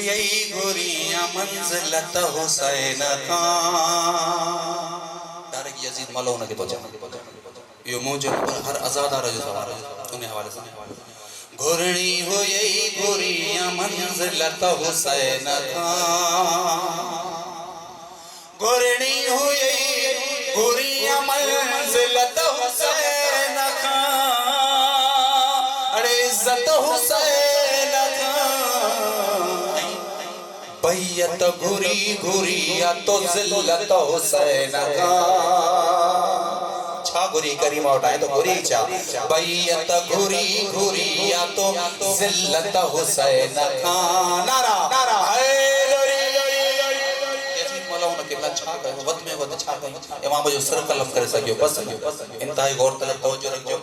हुई गोरियां मंजिलत हुसैन का direct Yazid मलौन के पहुंचा यो मौजूद पर हर आजादार जो सवार उन्हें हवाले से घोरणी हुई गोरियां मंजिलत हुसैन का घोरणी हुई गोरियां मंजिलत हुसैन का अरे इज्जत हुसैन का बैयत घुरी घुरिया तो जिल्लत हुसैन का छा घुरी करीमा उठाए तो घुरी छा बैयत घुरी घुरिया तो जिल्लत हुसैन का नारा नारा छा कयो वध में वध छा कयो इमाम जो सर कलम करे सकियो बस इंतहाई गौर तलब तवज्जो रखजो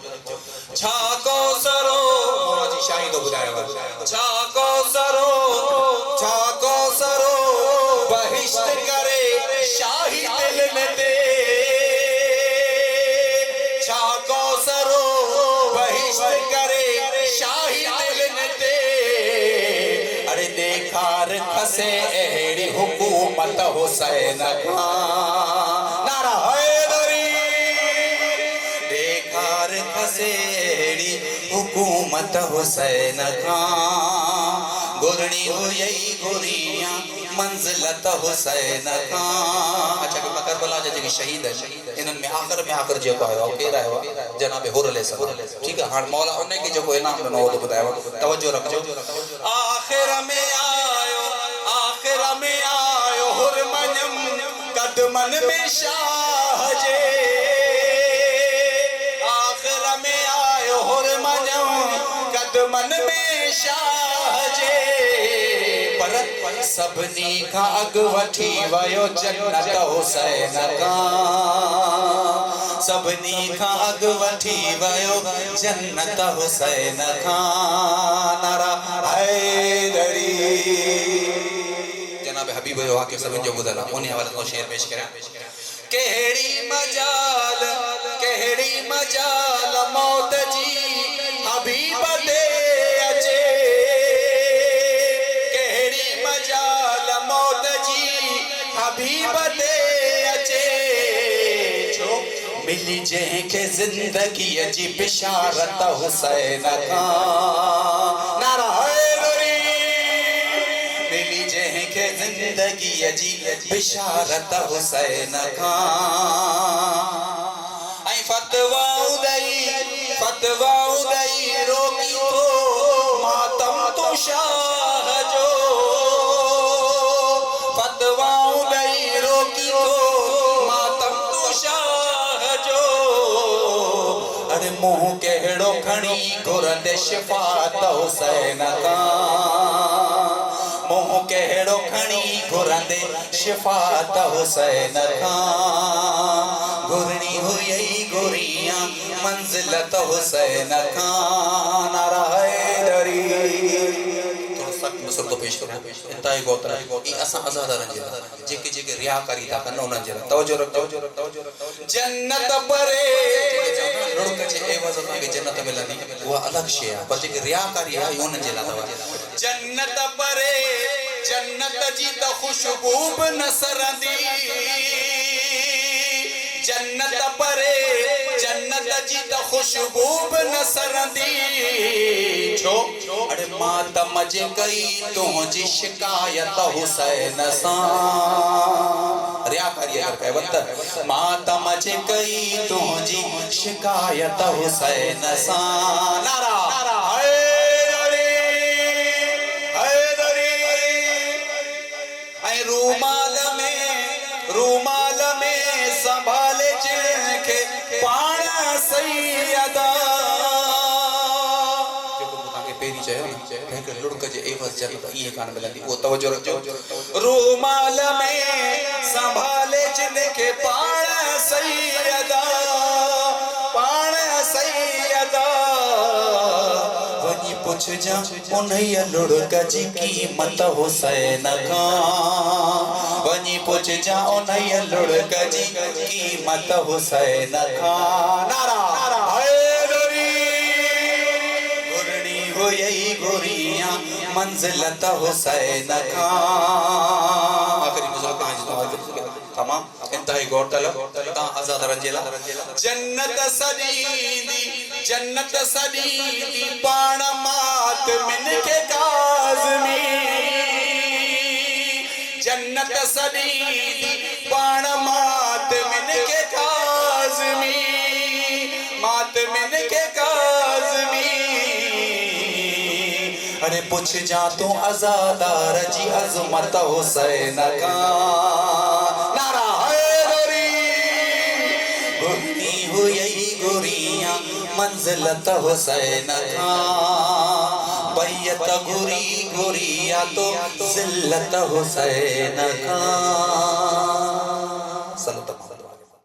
छा कौसरो मोराजी शाही तो बुधायो छा कौसरो बहिश्त करे शाही दिल में दे छा कौसरो बहिश्त करे शाही दिल में दे अरे देखार खसे एड़ी हुकूमत हुसैन का नारा हैदरी देखार खसे एड़ी हुकूमत हुसैन का गुरनी हुई गोरियां मंजिलत हुसैन का अच्छा कि करबला जे शहीद है इनन में आखिर जो है ओ केरा है जनाब हुर अलैहिस्सलाम ठीक है हां मौला उन्हें की जो इनाम नो तो बतायो तवज्जो रखजो आखिर में आयो हुर मनम कदमन में शाह जे आखिर में आयो हुर मनम कदमन में शाह जे सबनी का अग वठी वयो जन्नत हुसैन का सबनी का अग वठी वयो जन्नत हुसैन का नारा हैदरी जनाब हबीब वाके सब जो गुजरा उन्हीं हवाले तो शेर पेश करें केड़ी मजाल मौत जी हबीब दे अचे हबीब दे अचे छो मिली जंहिंखे ज़िंदगी जी बिशारत हुसैन का नारा हैदरी मिली जंहिंखे ज़िंदगी जी बिशारत हुसैन का ऐं फतवा उदई रोकी तो मातम तो शाह जो मुँह केड़ो खणी घुरंदे शिफात हुसैन का मुँह केड़ो खणी घुरंदे शिफात हुसैन का घुरनी हुई गोरियां मंजिलत हुसैन का नारा हैदरी तो पेश करो इंतहाई गौतर ई असा आजादारन जे जेके रियाकारी ता कन उनन जे तवज्जो रखो जन्नत परे रुक जे एवज के जन्नत मिलंदी वो अलग शे है पर जेके रियाकारी है उनन जे लावा जन्नत परे जन्नत जी त खुशबू न सरंदी जन्नत परे जन्नत जी त खुशबू न सरंदी छो अरे मातम जे कई तुझी शिकायत हुसैन सा रियाकारी अगर कहवत मातम जे कई तुझी शिकायत हुसैन सा नारा हैदरी ऐ रूमाल में संभाले जिनके पाण सैयदा लुड़क जे एवज जन्नत ये कान मिलंदी वो तवज्जो रखो रूमाल में संभाले जिनके पाण सैयदा वनी पुछ जा उन्हीं लुड़क जी कीमत हुसैन का वनी पुछ जा उन्हीं लुड़क जी कीमत हुसैन का नारा हैदरी गुरनी हुई गोरियां मंजिलत हुसैन का। आखिरी बुजुर्ग तमाम इंतहाई गौर तलब ता आजाद रंजीला जन्नत सदीदी पाण मात मिन के काज़मी जन्नत सदीदी पाण मात मिन के काज़मी मात मिन के काज़मी। अरे पूछ जा तू अज़ादार जी अज़मत हुसैन का। नारा हैदरी गोरी हुई गोरियां मंजिलत हुसैन का। बैयत गोरी गोरिया तो जिल्लत हुसैन का।